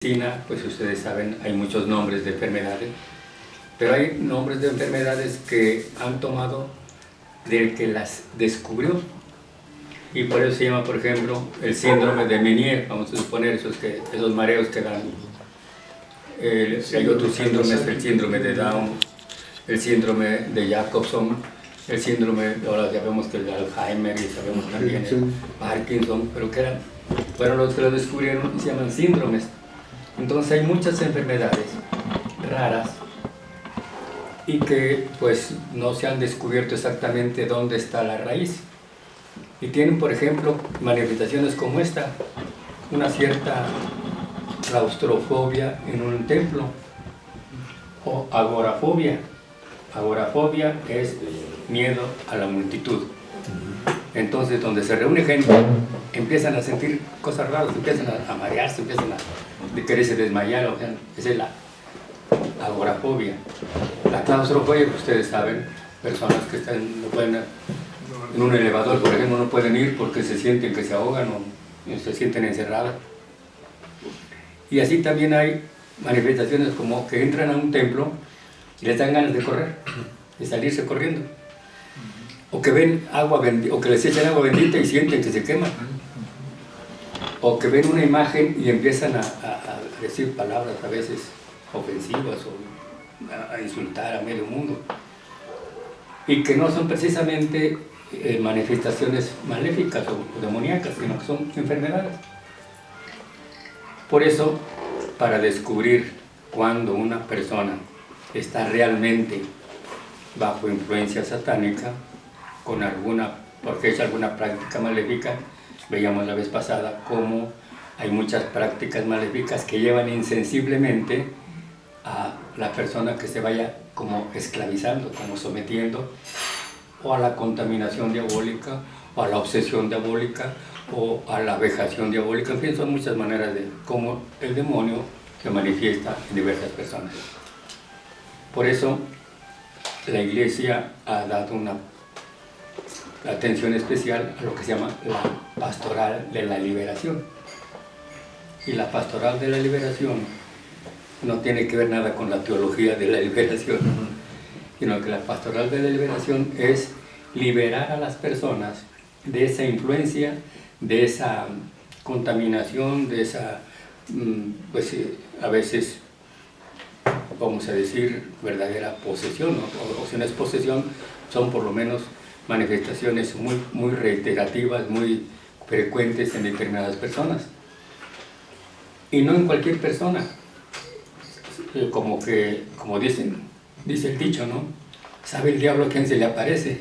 medicina, pues ustedes saben, hay muchos nombres de enfermedades, pero hay nombres de enfermedades que han tomado del que las descubrió, y por eso se llama, por ejemplo, el síndrome de Meniere. Vamos a suponer esos mareos que dan. Hay otros síndromes, el síndrome de Down, el síndrome de Jacobson, el síndrome, ahora ya vemos que el de Alzheimer, y sabemos también el Parkinson, pero que fueron los que lo descubrieron y se llaman síndromes. Entonces hay muchas enfermedades raras y que pues no se han descubierto exactamente dónde está la raíz. Y tienen, por ejemplo, manifestaciones como esta, una cierta claustrofobia en un templo, o agorafobia. Agorafobia es miedo a la multitud. Entonces, donde se reúne gente, empiezan a sentir cosas raras, empiezan a marearse, empiezan a quererse desmayar, o sea, esa es la agorafobia. La claustrofobia, que ustedes saben, personas que están, no pueden, en un elevador, por ejemplo, no pueden ir porque se sienten que se ahogan o se sienten encerradas. Y así también hay manifestaciones como que entran a un templo y les dan ganas de correr, de salirse corriendo. O que ven agua bendita, o que les echan agua bendita y sienten que se queman. O que ven una imagen y empiezan a decir palabras a veces ofensivas o a insultar a medio mundo. Y que no son precisamente manifestaciones maléficas o demoníacas, sino que son enfermedades. Por eso, para descubrir cuando una persona está realmente bajo influencia satánica, porque es alguna práctica maléfica, veíamos la vez pasada cómo hay muchas prácticas maléficas que llevan insensiblemente a la persona que se vaya como esclavizando, como sometiendo, o a la contaminación diabólica, o a la obsesión diabólica, o a la vejación diabólica. En fin, son muchas maneras de cómo el demonio se manifiesta en diversas personas. Por eso la Iglesia ha dado una atención especial a lo que se llama la pastoral de la liberación. Y la pastoral de la liberación no tiene que ver nada con la teología de la liberación, sino que la pastoral de la liberación es liberar a las personas de esa influencia, de esa contaminación, de esa, pues a veces, vamos a decir, verdadera posesión, ¿no? O si no es posesión, son por lo menos manifestaciones muy reiterativas, muy frecuentes en determinadas personas. Y no en cualquier persona, como dice el dicho, ¿no? ¿Sabe el diablo a quién se le aparece?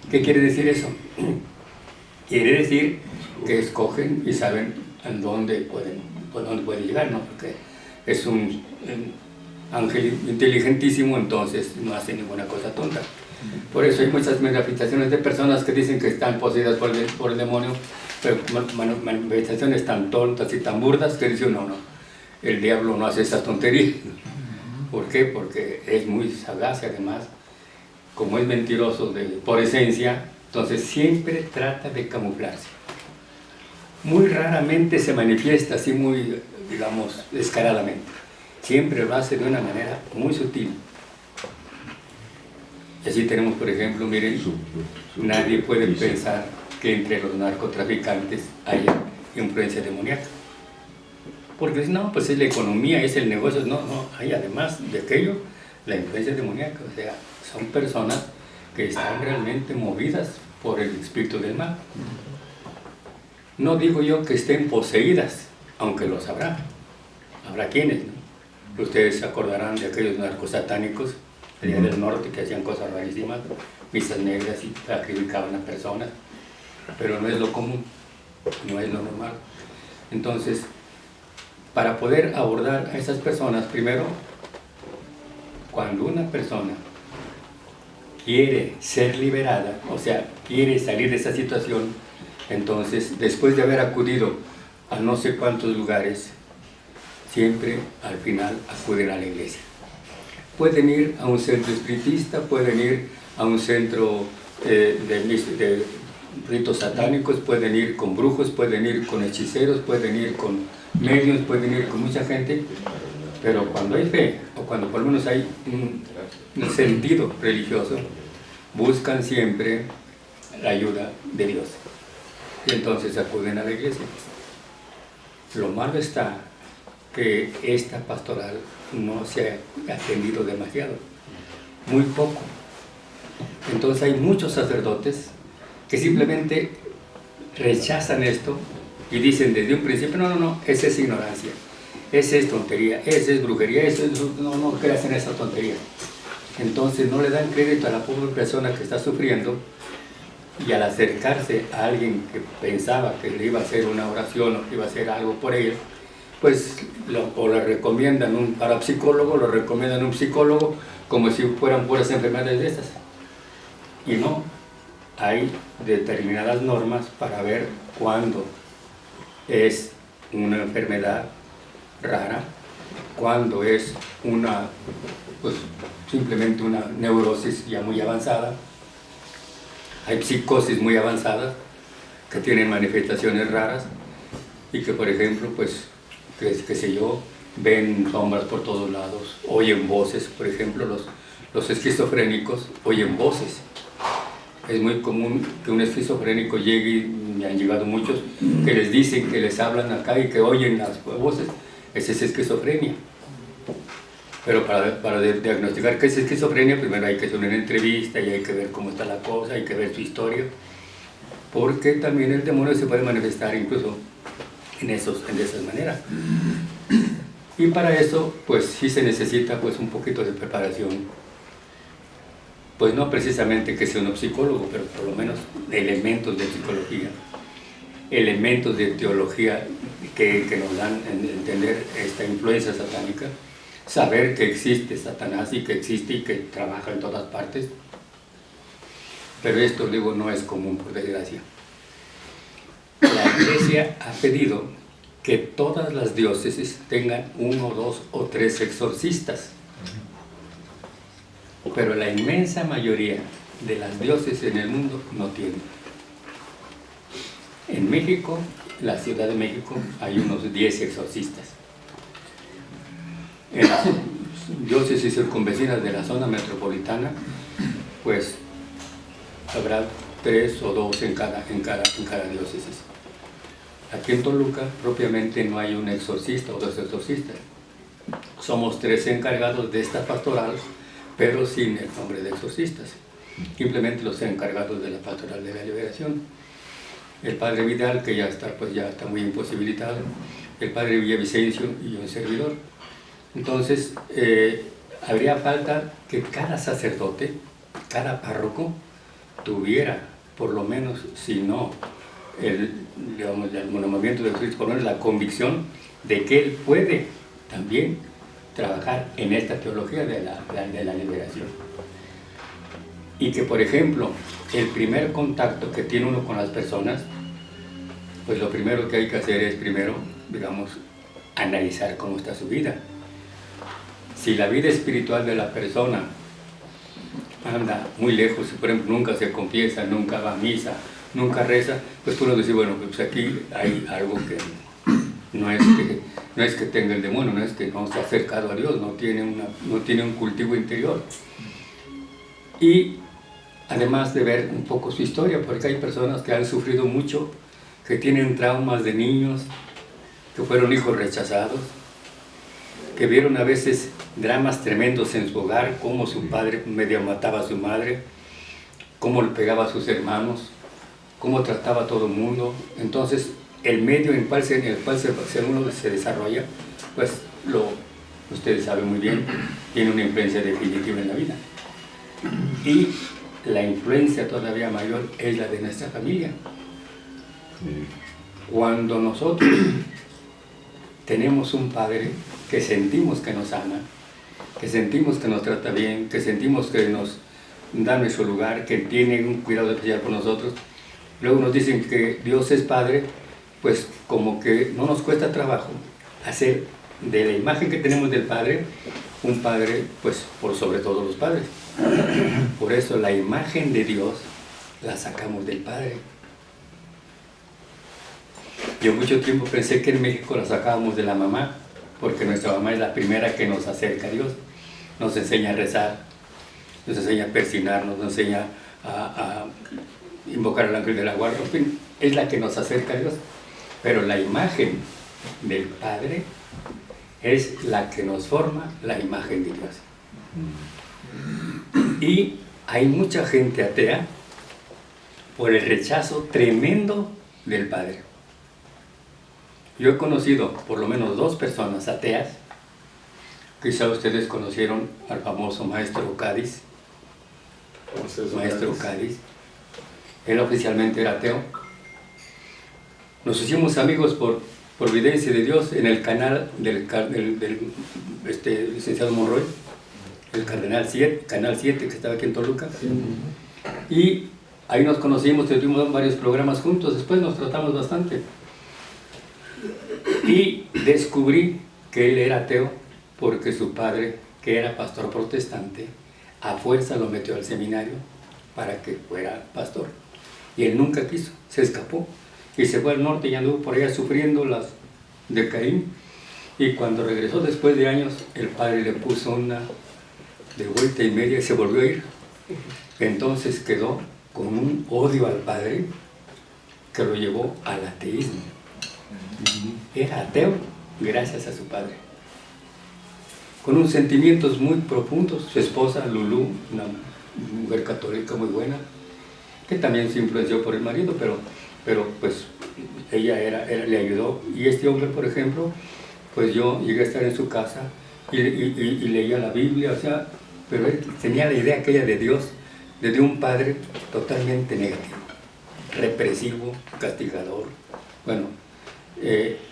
¿Qué quiere decir eso? Quiere decir que escogen y saben en dónde pueden llegar, ¿no? Porque es un ángel inteligentísimo, entonces no hace ninguna cosa tonta. Por eso hay muchas manifestaciones de personas que dicen que están poseídas por el demonio, pero manifestaciones tan tontas y tan burdas que dicen, no, el diablo no hace esas tonterías. ¿Por qué? Porque es muy sagaz y además, como es mentiroso por esencia, entonces siempre trata de camuflarse. Muy raramente se manifiesta así muy, digamos, descaradamente. Siempre lo hace de una manera muy sutil. Y así tenemos, por ejemplo, miren, nadie puede pensar que entre los narcotraficantes haya influencia demoníaca. Porque no, pues es la economía, es el negocio. No, hay además de aquello la influencia demoníaca. O sea, son personas que están realmente movidas por el espíritu del mal. No digo yo que estén poseídas, aunque los habrá. Habrá quienes, ¿no? Ustedes se acordarán de aquellos narcosatánicos allá del norte que hacían cosas rarísimas, misas negras y sacrificaban a personas, pero no es lo común, no es lo normal. Entonces, para poder abordar a esas personas, primero, cuando una persona quiere ser liberada, o sea, quiere salir de esa situación, entonces, después de haber acudido a no sé cuántos lugares, siempre al final acuden a la iglesia. Pueden ir a un centro espiritista, pueden ir a un centro de ritos satánicos, pueden ir con brujos, pueden ir con hechiceros, pueden ir con medios pueden ir con mucha gente, pero cuando hay fe, o cuando por lo menos hay un sentido religioso, buscan siempre la ayuda de Dios. Y entonces acuden a la iglesia. Lo malo está que esta pastoral no se ha atendido demasiado, muy poco. Entonces hay muchos sacerdotes que simplemente rechazan esto y dicen desde un principio, no, esa es ignorancia, esa es tontería, esa es brujería, no creas en esa tontería. Entonces no le dan crédito a la pobre persona que está sufriendo, y al acercarse a alguien que pensaba que le iba a hacer una oración o que iba a hacer algo por ella, pues o le recomiendan un parapsicólogo, lo recomiendan un psicólogo, como si fueran puras enfermedades de estas. Y no, hay determinadas normas para ver cuándo es una enfermedad rara, cuándo es una, pues simplemente una neurosis ya muy avanzada. Hay psicosis muy avanzadas que tienen manifestaciones raras y que, por ejemplo, pues, qué sé yo, ven sombras por todos lados, oyen voces. Por ejemplo, los esquizofrénicos oyen voces. Es muy común que un esquizofrénico llegue, y me han llegado muchos, que les dicen que les hablan acá y que oyen las voces. Esa es esquizofrenia. Pero para diagnosticar qué es esquizofrenia, primero hay que hacer una entrevista y hay que ver cómo está la cosa, hay que ver su historia, porque también el demonio se puede manifestar incluso de esas maneras. Y para eso, pues sí se necesita pues un poquito de preparación, pues no precisamente que sea un psicólogo, pero por lo menos elementos de psicología, elementos de teología que nos dan a entender esta influencia satánica, saber que existe Satanás y que existe y que trabaja en todas partes. Pero esto, digo, no es común, por desgracia. La Iglesia ha pedido que todas las diócesis tengan 1, 2 o 3 exorcistas, pero la inmensa mayoría de las diócesis en el mundo no tienen. En México, la Ciudad de México, hay unos 10 exorcistas. En las diócesis circunvecinas de la zona metropolitana, pues habrá 3 o 2 en cada diócesis. Aquí en Toluca propiamente no hay un exorcista o 2 exorcistas. Somos 3 encargados de esta pastoral, pero sin el nombre de exorcistas. Simplemente los encargados de la pastoral de la liberación. El padre Vidal, que ya está muy imposibilitado, el padre Villavicencio y un servidor. Entonces, habría falta que cada sacerdote, cada párroco, tuviera, por lo menos, si no el movimiento de Cristo, por lo menos la convicción de que él puede también trabajar en esta teología de la liberación. Y que, por ejemplo, el primer contacto que tiene uno con las personas, pues lo primero que hay que hacer es primero, digamos, analizar cómo está su vida. Si la vida espiritual de la persona anda muy lejos, si por ejemplo nunca se confiesa, nunca va a misa, nunca reza, pues tú nos decís, bueno, pues aquí hay algo que no es que tenga el demonio, no es que no se ha acercado a Dios, no tiene un cultivo interior. Y además de ver un poco su historia, porque hay personas que han sufrido mucho, que tienen traumas de niños, que fueron hijos rechazados, que vieron a veces dramas tremendos en su hogar, cómo su padre medio mataba a su madre, cómo le pegaba a sus hermanos, cómo trataba a todo el mundo. Entonces, el medio en el cual uno se desarrolla, pues ustedes saben muy bien, tiene una influencia definitiva en la vida. Y la influencia todavía mayor es la de nuestra familia. Cuando nosotros tenemos un padre que sentimos que nos ama, que sentimos que nos trata bien, que sentimos que nos da nuestro lugar, que tiene un cuidado especial por nosotros, luego nos dicen que Dios es Padre, pues como que no nos cuesta trabajo hacer de la imagen que tenemos del Padre, un Padre pues por sobre todos los padres. Por eso la imagen de Dios la sacamos del Padre. Yo mucho tiempo pensé que en México la sacábamos de la mamá, porque nuestra mamá es la primera que nos acerca a Dios, nos enseña a rezar, nos enseña a persinarnos, nos enseña a invocar al ángel de la guarda, en fin, es la que nos acerca a Dios. Pero la imagen del Padre es la que nos forma la imagen de Dios. Y hay mucha gente atea por el rechazo tremendo del Padre. Yo he conocido por lo menos 2 personas ateas. Quizá ustedes conocieron al famoso maestro Cádiz. Maestro Cádiz. Él oficialmente era ateo. Nos hicimos amigos por providencia de Dios en el canal del licenciado Monroy, el Canal 7, que estaba aquí en Toluca. Y ahí nos conocimos, tuvimos varios programas juntos, después nos tratamos bastante. Y descubrí que él era ateo porque su padre, que era pastor protestante, a fuerza lo metió al seminario para que fuera pastor. Y él nunca quiso, se escapó y se fue al norte y anduvo por allá sufriendo las de Caín. Y cuando regresó después de años, el padre le puso una de vuelta y media y se volvió a ir. Entonces quedó con un odio al padre que lo llevó al ateísmo. Era ateo gracias a su padre, con unos sentimientos muy profundos. Su esposa Lulú, una mujer católica muy buena, que también se influenció por el marido, pero pues ella le ayudó. Y este hombre, por ejemplo, pues yo llegué a estar en su casa y leía la Biblia, o sea, pero él tenía la idea aquella de Dios, de un padre totalmente negativo, represivo, castigador. Bueno,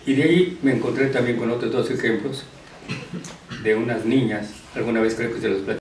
y de ahí me encontré también con otros 2 ejemplos de unas niñas. Alguna vez creo que se los platicé.